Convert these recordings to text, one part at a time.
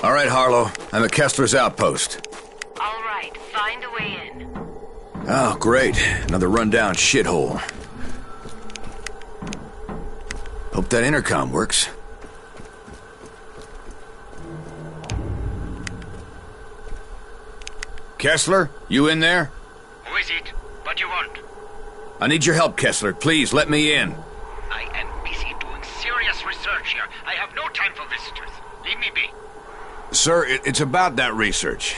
All right, Harlow. I'm at Kessler's outpost. All right, find a way in. Oh, great. Another rundown shithole. Hope that intercom works. Kessler, you in there? Who is it? What do you want? I need your help, Kessler. Please, let me in. I am busy doing serious research here. I have no time for visitors. Leave me be. Sir, it's about that research.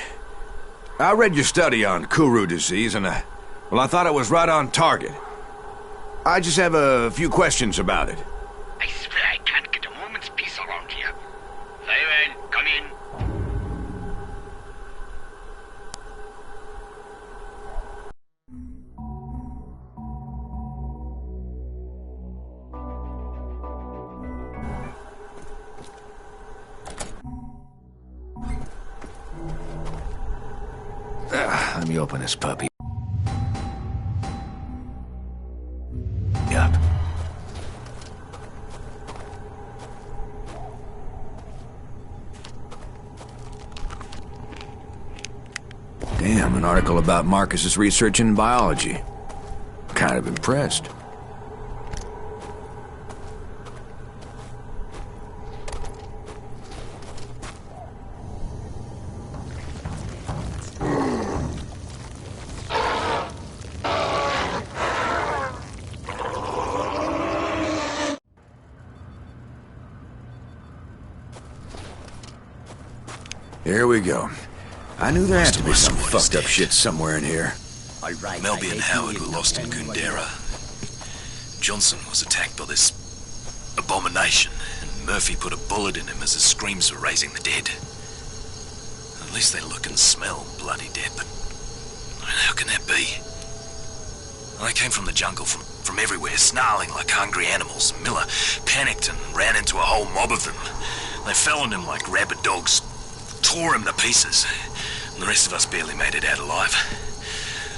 I read your study on Kuru disease, and, well, I thought it was right on target. I just have a few questions about it. I swear I can't get a moment's peace around here. Very well, come in. Let me open this puppy. Yup. Damn, an article about Marcus's research in biology. Kind of impressed. Here we go. I knew there had to be some fucked up shit somewhere in here. All right, Melby and Howard were lost in Kundera. Johnson was attacked by this abomination, and Murphy put a bullet in him as his screams were raising the dead. At least they look and smell bloody dead, but how can that be? Well, they came from the jungle, from everywhere, snarling like hungry animals. Miller panicked and ran into a whole mob of them. They fell on him like rabid dogs, tore him to pieces, and the rest of us barely made it out alive.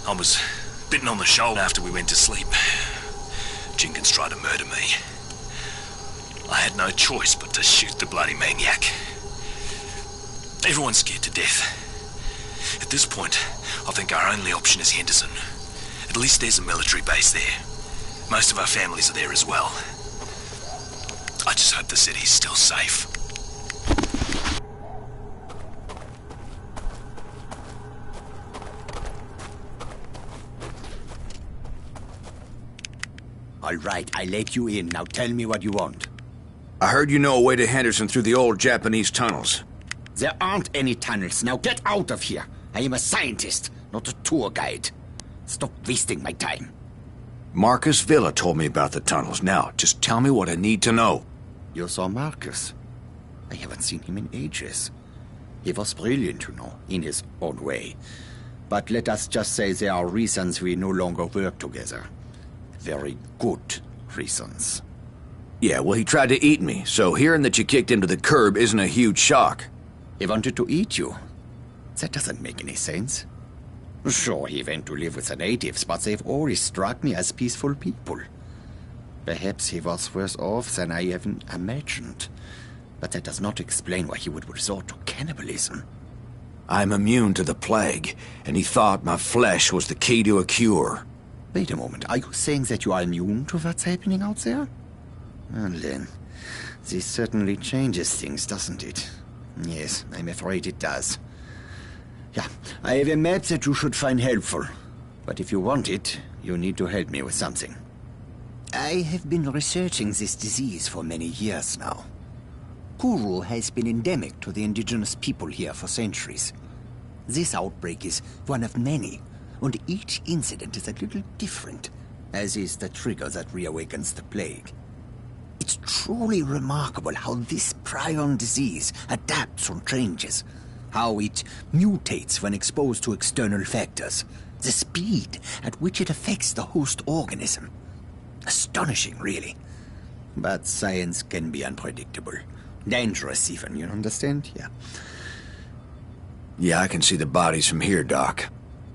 I was bitten on the shoulder after we went to sleep. Jenkins tried to murder me. I had no choice but to shoot the bloody maniac. Everyone's scared to death. At this point, I think our only option is Henderson. At least there's a military base there. Most of our families are there as well. I just hope the city's still safe. All right, I let you in. Now tell me what you want. I heard you know a way to Henderson through the old Japanese tunnels. There aren't any tunnels. Now get out of here. I am a scientist, not a tour guide. Stop wasting my time. Marcus Villa told me about the tunnels. Now, just tell me what I need to know. You saw Marcus? I haven't seen him in ages. He was brilliant, you know, in his own way. But let us just say there are reasons we no longer work together. Very good reasons. Yeah, well, he tried to eat me, so hearing that you kicked him to the curb isn't a huge shock. He wanted to eat you? That doesn't make any sense. Sure, he went to live with the natives, but they've always struck me as peaceful people. Perhaps he was worse off than I even imagined. But that does not explain why he would resort to cannibalism. I'm immune to the plague, and he thought my flesh was the key to a cure. Wait a moment, are you saying that you are immune to what's happening out there? Well then, this certainly changes things, doesn't it? Yes, I'm afraid it does. Yeah, I have a map that you should find helpful. But if you want it, you need to help me with something. I have been researching this disease for many years now. Kuru has been endemic to the indigenous people here for centuries. This outbreak is one of many, and each incident is a little different, as is the trigger that reawakens the plague. It's truly remarkable how this prion disease adapts and changes, how it mutates when exposed to external factors, the speed at which it affects the host organism. Astonishing, really. But science can be unpredictable. Dangerous even, you understand? Yeah. Yeah, I can see the bodies from here, Doc.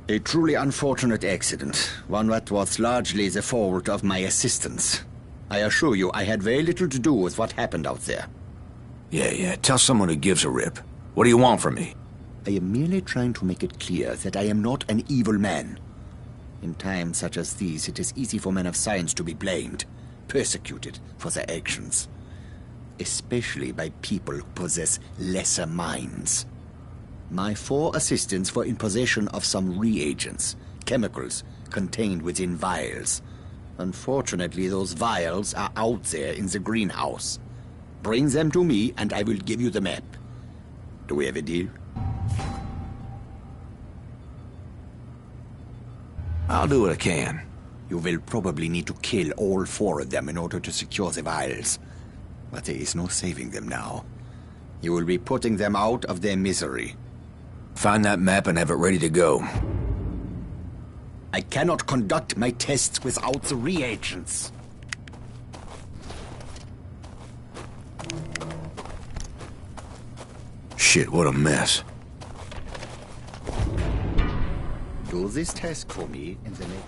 A truly unfortunate accident, one that was largely the fault of my assistants. I assure you, I had very little to do with what happened out there. Yeah, tell someone who gives a rip. What do you want from me? I am merely trying to make it clear that I am not an evil man. In times such as these, it is easy for men of science to be blamed, persecuted for their actions. Especially by people who possess lesser minds. My 4 assistants were in possession of some reagents, chemicals, contained within vials. Unfortunately, those vials are out there in the greenhouse. Bring them to me, and I will give you the map. Do we have a deal? I'll do what I can. You will probably need to kill all 4 of them in order to secure the vials. But there is no saving them now. You will be putting them out of their misery. Find that map and have it ready to go. I cannot conduct my tests without the reagents. Shit, what a mess. Do this test for me in the next...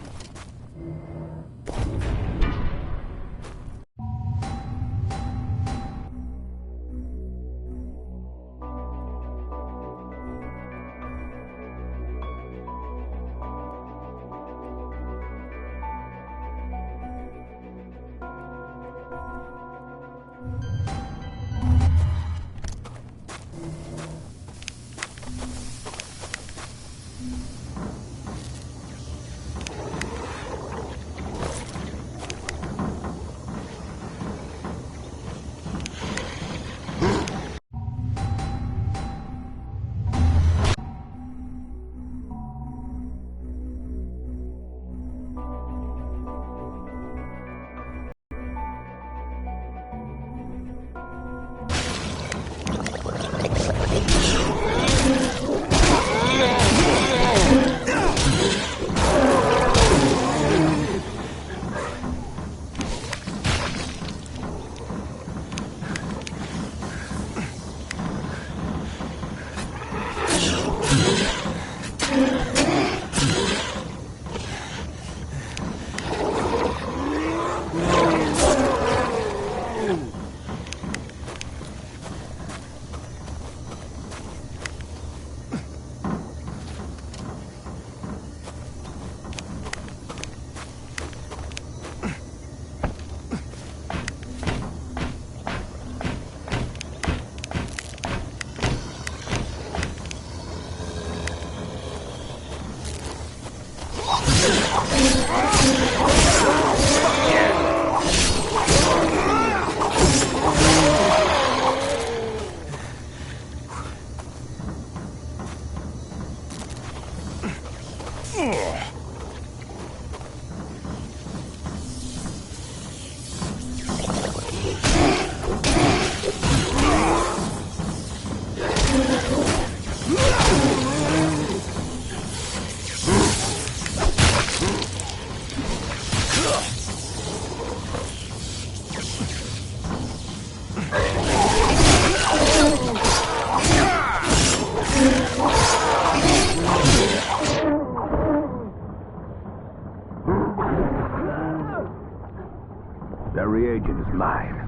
That reagent is mine.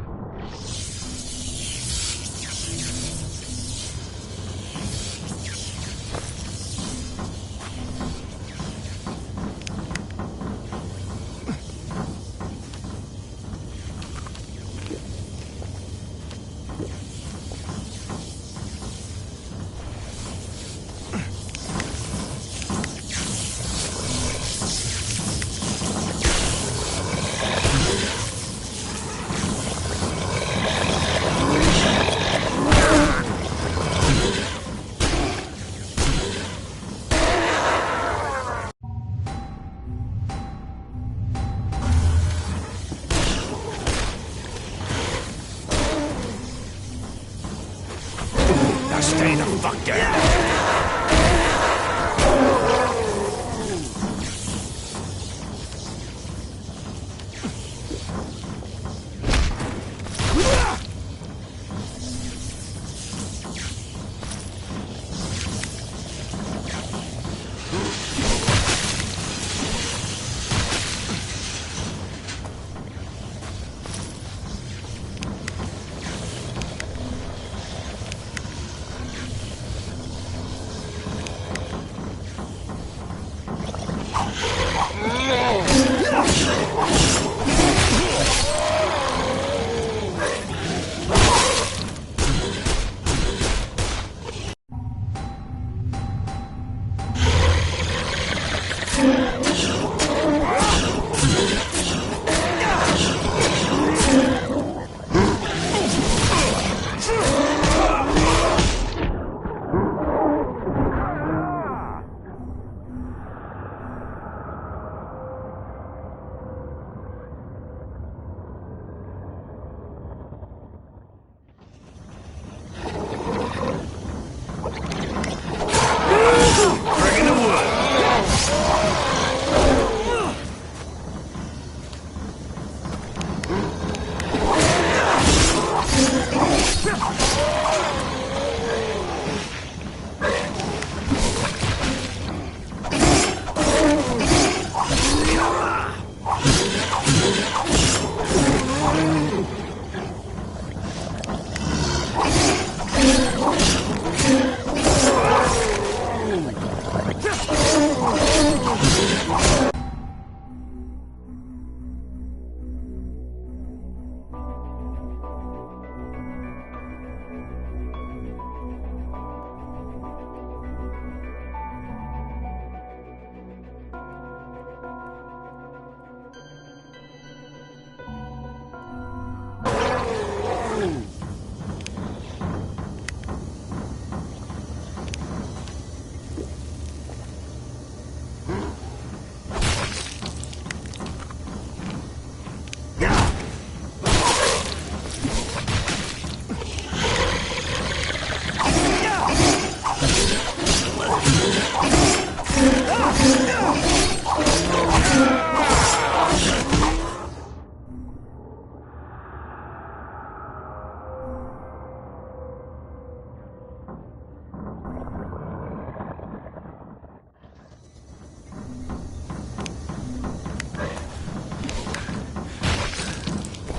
Stay the fuck down!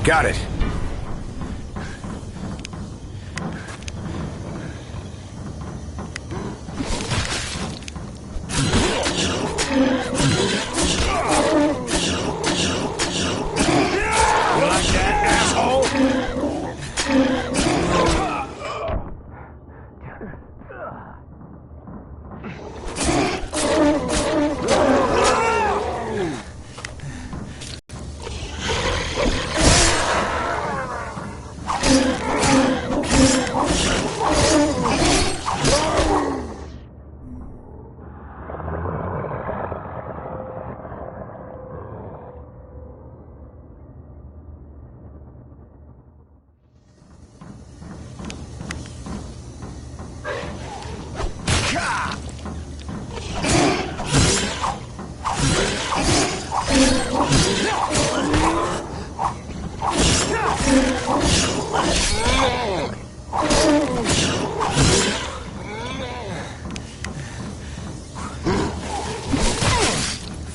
Got it.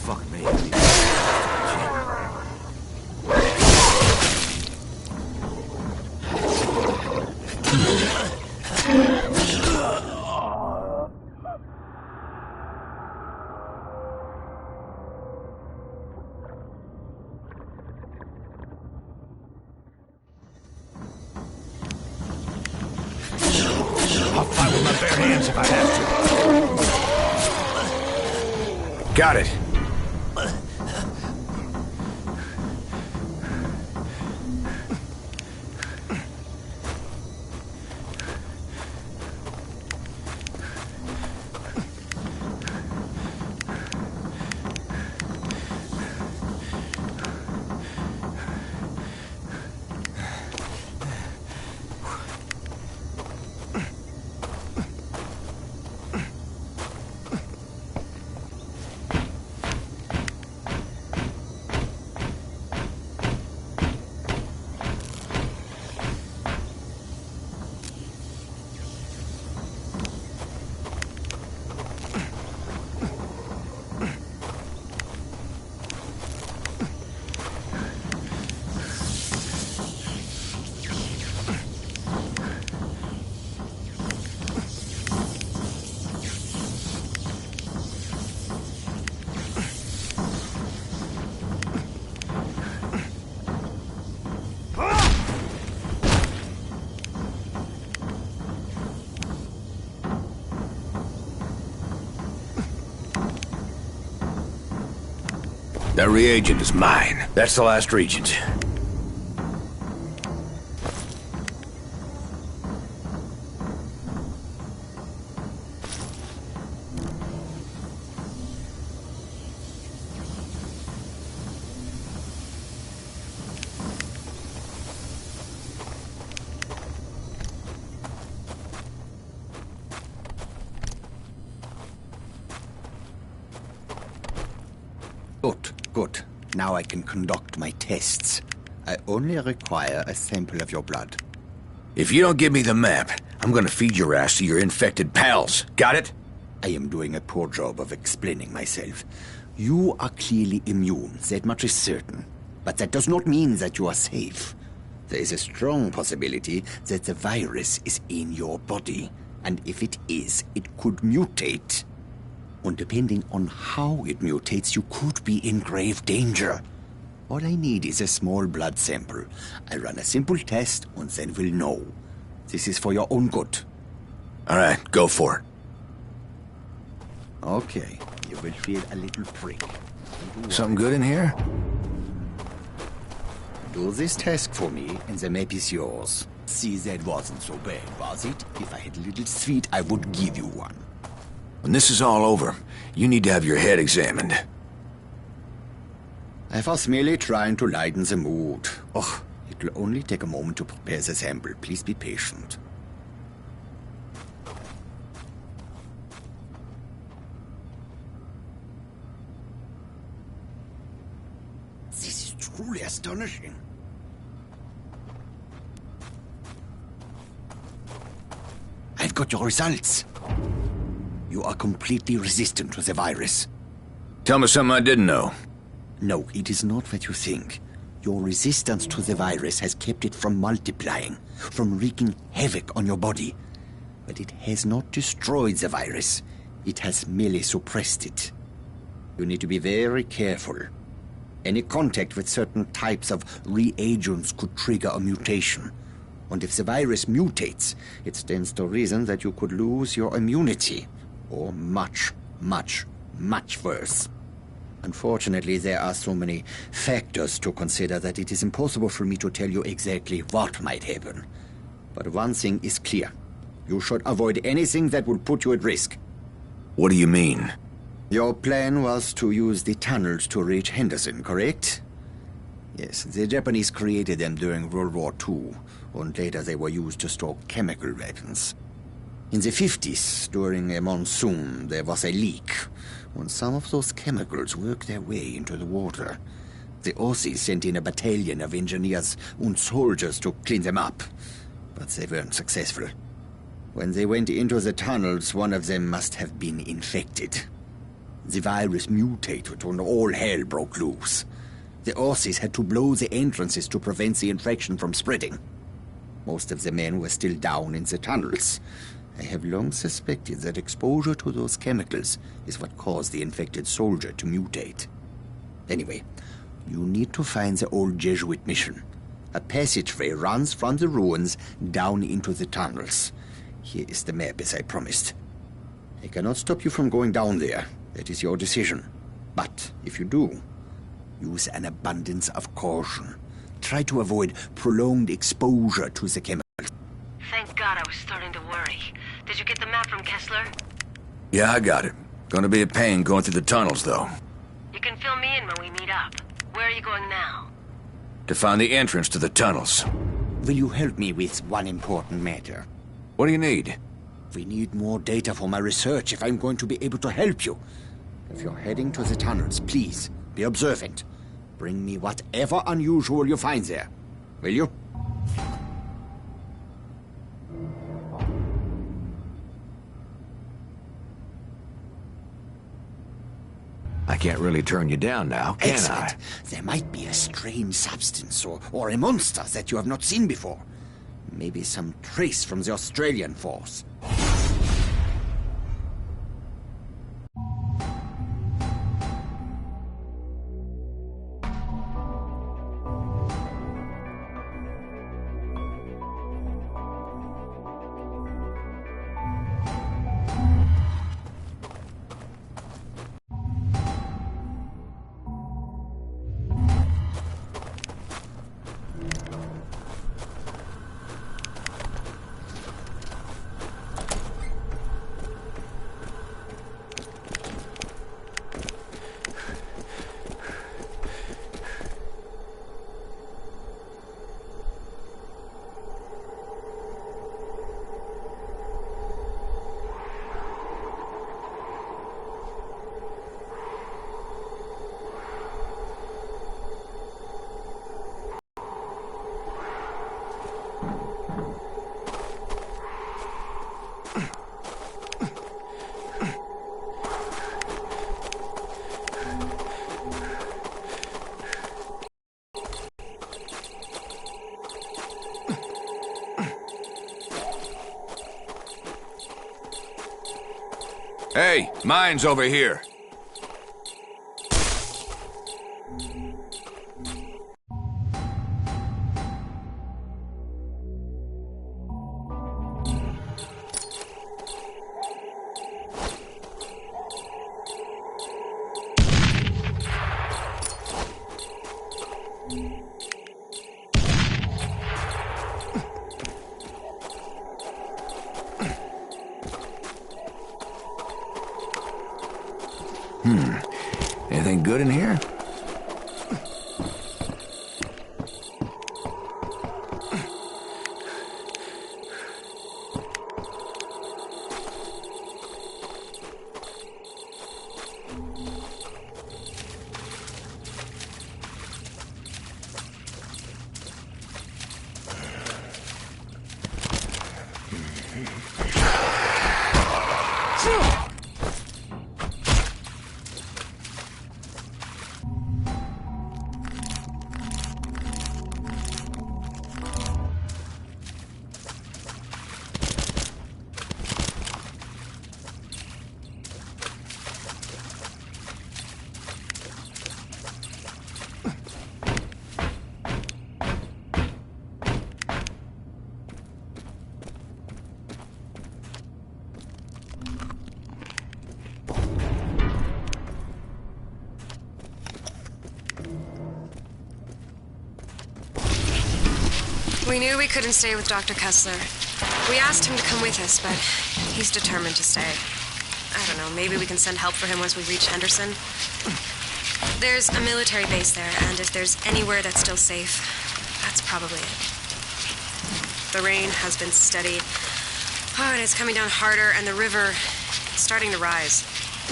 Fuck me. I'll fight with my bare hands if I have to. Got it. That reagent is mine. That's the last reagent. Good. Now I can conduct my tests. I only require a sample of your blood. If you don't give me the map, I'm gonna feed your ass to your infected pals. Got it? I am doing a poor job of explaining myself. You are clearly immune, that much is certain. But that does not mean that you are safe. There is a strong possibility that the virus is in your body. And if it is, it could mutate. And depending on how it mutates, you could be in grave danger. All I need is a small blood sample. I run a simple test, and then we'll know. This is for your own good. All right, go for it. Okay, you will feel a little prick. Something good in here? Do this task for me, and the map is yours. See, that wasn't so bad, was it? If I had a little sweet, I would give you one. When this is all over, you need to have your head examined. I was merely trying to lighten the mood. Oh, it will only take a moment to prepare the sample. Please be patient. This is truly astonishing. I've got your results. You are completely resistant to the virus. Tell me something I didn't know. No, it is not what you think. Your resistance to the virus has kept it from multiplying, from wreaking havoc on your body. But it has not destroyed the virus. It has merely suppressed it. You need to be very careful. Any contact with certain types of reagents could trigger a mutation. And if the virus mutates, it stands to reason that you could lose your immunity. Or much, much, much worse. Unfortunately, there are so many factors to consider that it is impossible for me to tell you exactly what might happen. But one thing is clear. You should avoid anything that would put you at risk. What do you mean? Your plan was to use the tunnels to reach Henderson, correct? Yes, the Japanese created them during World War II, and later they were used to store chemical weapons. In the 50s, during a monsoon, there was a leak, and some of those chemicals worked their way into the water. The Aussies sent in a battalion of engineers and soldiers to clean them up, but they weren't successful. When they went into the tunnels, one of them must have been infected. The virus mutated and all hell broke loose. The Aussies had to blow the entrances to prevent the infection from spreading. Most of the men were still down in the tunnels. I have long suspected that exposure to those chemicals is what caused the infected soldier to mutate. Anyway, you need to find the old Jesuit mission. A passageway runs from the ruins down into the tunnels. Here is the map, as I promised. I cannot stop you from going down there. That is your decision. But if you do, use an abundance of caution. Try to avoid prolonged exposure to the chemicals. Thank God I was starting to worry. Did you get the map from Kessler? Yeah, I got it. Gonna be a pain going through the tunnels, though. You can fill me in when we meet up. Where are you going now? To find the entrance to the tunnels. Will you help me with one important matter? What do you need? We need more data for my research if I'm going to be able to help you. If you're heading to the tunnels, please be observant. Bring me whatever unusual you find there. Will you? I can't really turn you down now, can Excellent. I? There might be a strange substance or a monster that you have not seen before. Maybe some trace from the Australian force. Hey, mine's over here. Anything good in here? We knew we couldn't stay with Dr. Kessler. We asked him to come with us, but he's determined to stay. I don't know, maybe we can send help for him once we reach Henderson. There's a military base there, and if there's anywhere that's still safe, that's probably it. The rain has been steady. Oh, and it's coming down harder, and the river is starting to rise.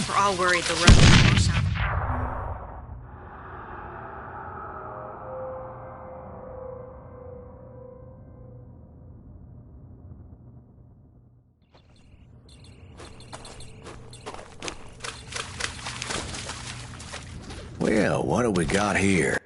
We're all worried the road will wash out. Well, what do we got here?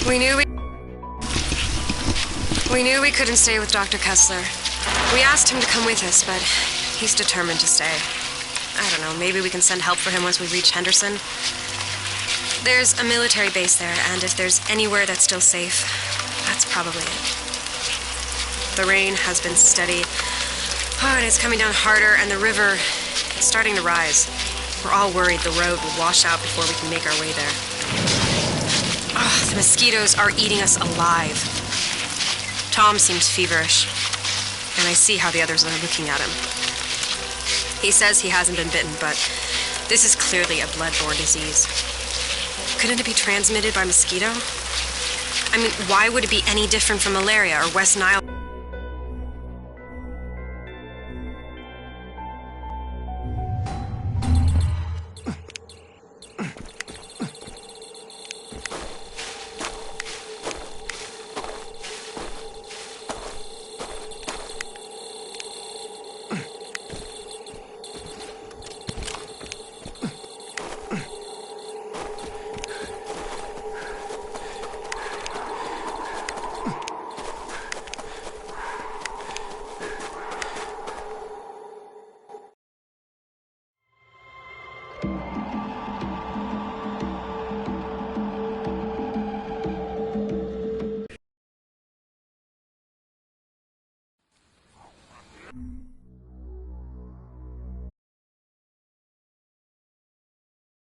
We knew we couldn't stay with Dr. Kessler. We asked him to come with us, but he's determined to stay. I don't know, maybe we can send help for him once we reach Henderson. There's a military base there, and if there's anywhere that's still safe, that's probably it. The rain has been steady. Oh, and it's coming down harder, and the river is starting to rise. We're all worried the road will wash out before we can make our way there. Oh, the mosquitoes are eating us alive. Tom seems feverish, and I see how the others are looking at him. He says he hasn't been bitten, but this is clearly a blood-borne disease. Couldn't it be transmitted by mosquito? I mean, why would it be any different from malaria or West Nile?